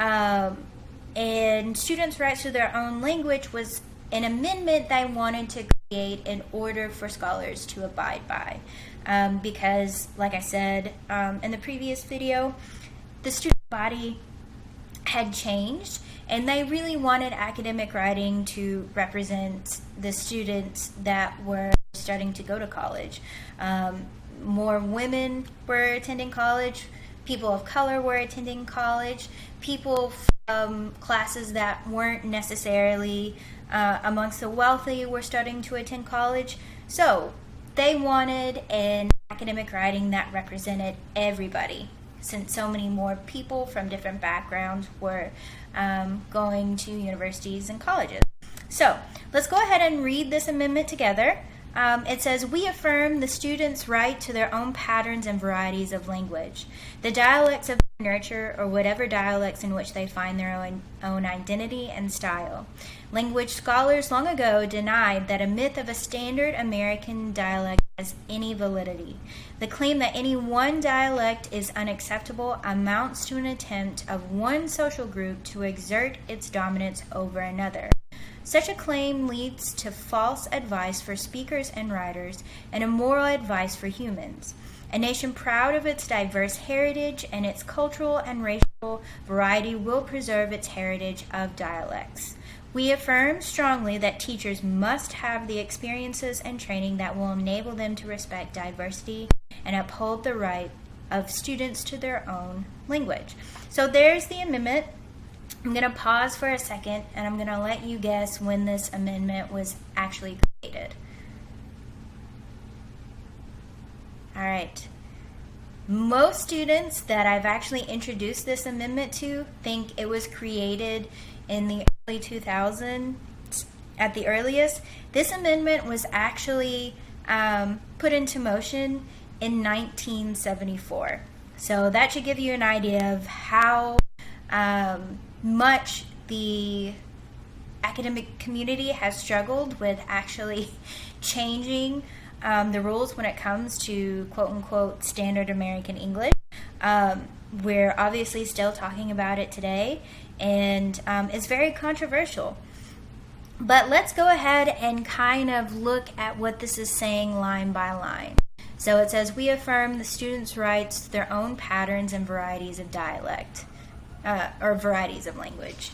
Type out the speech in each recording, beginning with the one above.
And students' rights to their own language was an amendment they wanted to create in order for scholars to abide by. Because, like I said in the previous video, the student body had changed, and they really wanted academic writing to represent the students that were starting to go to college. More women were attending college, people of color were attending college, people from classes that weren't necessarily amongst the wealthy were starting to attend college. So they wanted an academic writing that represented everybody, since so many more people from different backgrounds were going to universities and colleges. So let's go ahead and read this amendment together. It says, "We affirm the students' right to their own patterns and varieties of language, the dialects of their nurture, or whatever dialects in which they find their own identity and style. Language scholars long ago denied that a myth of a standard American dialect has any validity. The claim that any one dialect is unacceptable amounts to an attempt of one social group to exert its dominance over another. Such a claim leads to false advice for speakers and writers and immoral advice for humans. A nation proud of its diverse heritage and its cultural and racial variety will preserve its heritage of dialects. We affirm strongly that teachers must have the experiences and training that will enable them to respect diversity and uphold the right of students to their own language." So there's the amendment. I'm going to pause for a second, and I'm going to let you guess when this amendment was actually created. All right. Most students that I've actually introduced this amendment to think it was created in the early 2000s at the earliest. This amendment was actually put into motion in 1974. So that should give you an idea of how much the academic community has struggled with actually changing the rules when it comes to quote-unquote standard American English. We're obviously still talking about it today, and it's very controversial. But let's go ahead and kind of look at what this is saying line by line. So it says, "We affirm the students' rights to their own patterns and varieties of dialect." Or varieties of language,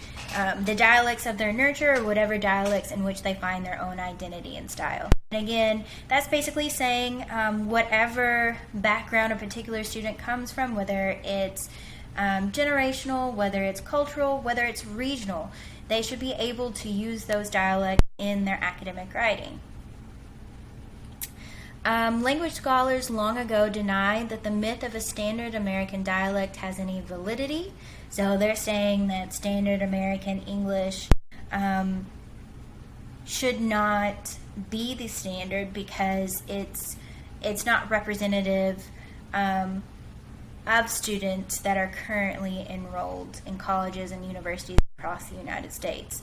the dialects of their nurture, or whatever dialects in which they find their own identity and style. And again, that's basically saying whatever background a particular student comes from, whether it's generational, whether it's cultural, whether it's regional, they should be able to use those dialects in their academic writing. Language scholars long ago denied that the myth of a standard American dialect has any validity. So they're saying that standard American English should not be the standard because it's not representative of students that are currently enrolled in colleges and universities across the United States.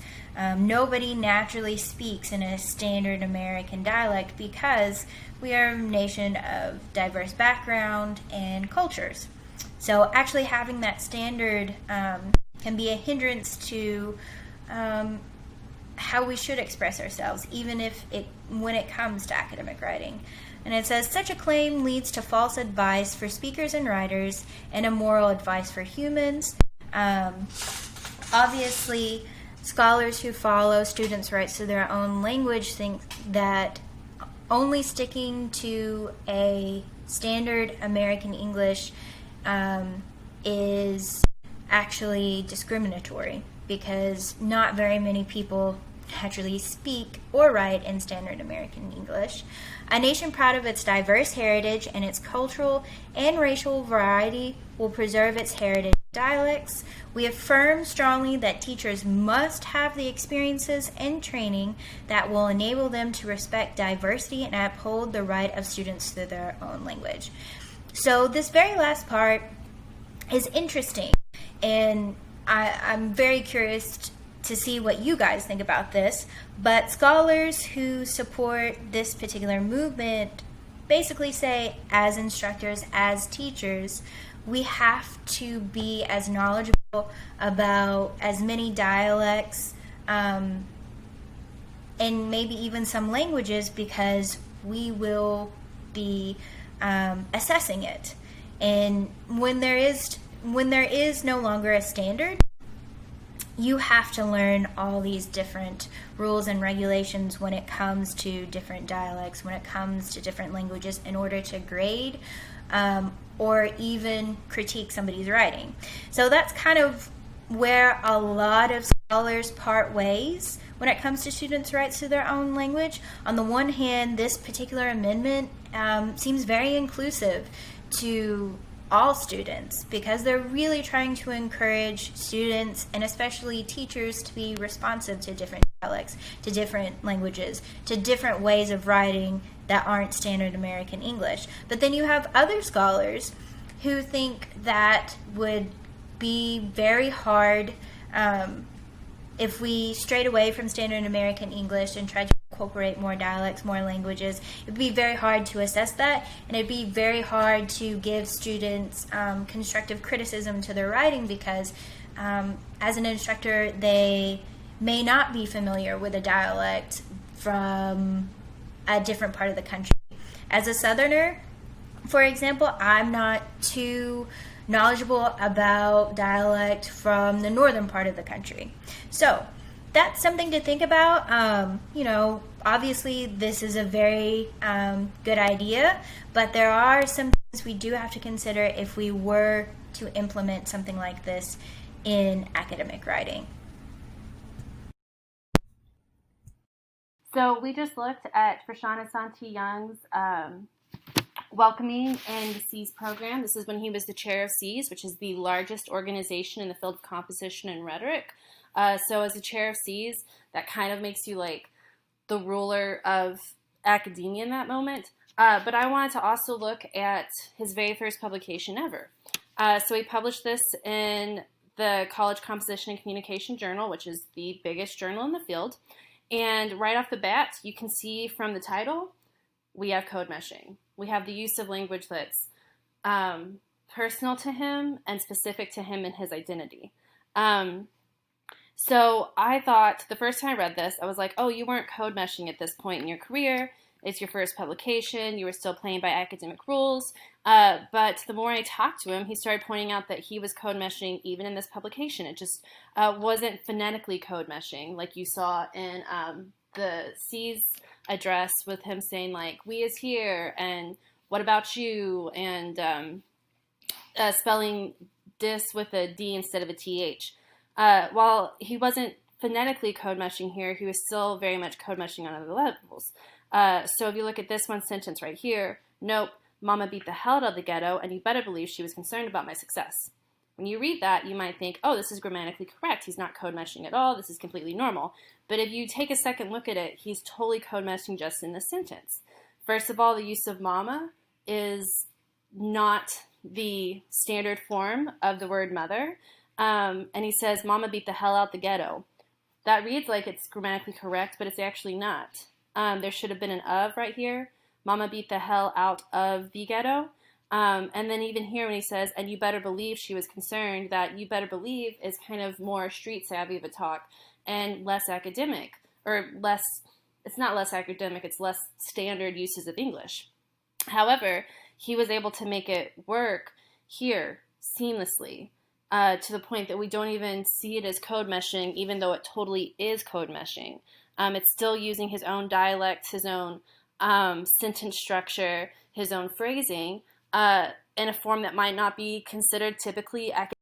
Nobody naturally speaks in a standard American dialect because we are a nation of diverse background and cultures. So actually having that standard can be a hindrance to how we should express ourselves, even when it comes to academic writing. And it says, "Such a claim leads to false advice for speakers and writers and immoral advice for humans." Obviously, scholars who follow students' rights to their own language think that only sticking to a standard American English is actually discriminatory, because not very many people actually speak or write in standard American English. A nation proud of its diverse heritage and its cultural and racial variety will preserve its heritage dialects. We affirm strongly that teachers must have the experiences and training that will enable them to respect diversity and uphold the right of students to their own language. So this very last part is interesting, and I'm very curious to see what you guys think about this. But scholars who support this particular movement basically say, as instructors, as teachers, we have to be as knowledgeable about as many dialects, and maybe even some languages, because we will be assessing it. And when there is no longer a standard, you have to learn all these different rules and regulations when it comes to different dialects, when it comes to different languages, in order to grade or even critique somebody's writing. So that's kind of where a lot of scholars part ways when it comes to students' rights to their own language. On the one hand, this particular amendment seems very inclusive to all students, because they're really trying to encourage students and especially teachers to be responsive to different dialects, to different languages, to different ways of writing that aren't standard American English. But then you have other scholars who think that would be very hard if we strayed away from standard American English and tried to incorporate more dialects, more languages. It would be very hard to assess that, and it'd be very hard to give students constructive criticism to their writing, because as an instructor, they may not be familiar with a dialect from a different part of the country. As a Southerner, for example, I'm not too knowledgeable about dialect from the northern part of the country. So that's something to think about. Obviously this is a very good idea, but there are some things we do have to consider if we were to implement something like this in academic writing. So we just looked at Frashana Santi-Young's welcoming and the SEAS program. This is when he was the chair of SEAS, which is the largest organization in the field of composition and rhetoric. So as the chair of SEAS, that kind of makes you like the ruler of academia in that moment. But I wanted to also look at his very first publication ever. So he published this in the College Composition and Communication Journal, which is the biggest journal in the field. And right off the bat, you can see from the title, we have code meshing. We have the use of language that's personal to him and specific to him and his identity. So I thought, the first time I read this, I was like, oh, you weren't code meshing at this point in your career. It's your first publication. You were still playing by academic rules. But the more I talked to him, he started pointing out that he was code meshing even in this publication. It just wasn't phonetically code meshing like you saw in the C's address, with him saying like, we is here, and what about you, and spelling dis with a D instead of a TH. While he wasn't phonetically code meshing here, he was still very much code meshing on other levels. So if you look at this one sentence right here, nope, Mama beat the hell out of the ghetto, and you better believe she was concerned about my success. When you read that, you might think, oh, this is grammatically correct. He's not code meshing at all. This is completely normal. But if you take a second look at it, he's totally code meshing just in this sentence. First of all, the use of mama is not the standard form of the word mother. And he says, Mama beat the hell out the ghetto. That reads like it's grammatically correct, but it's actually not. There should have been an of right here. Mama beat the hell out of the ghetto. And then even here when he says, and you better believe she was concerned, that you better believe is kind of more street savvy of a talk and less academic, or less, it's not less academic, it's less standard uses of English. However, he was able to make it work here seamlessly to the point that we don't even see it as code meshing, even though it totally is code meshing. It's still using his own dialect, his own sentence structure, his own phrasing, in a form that might not be considered typically academic.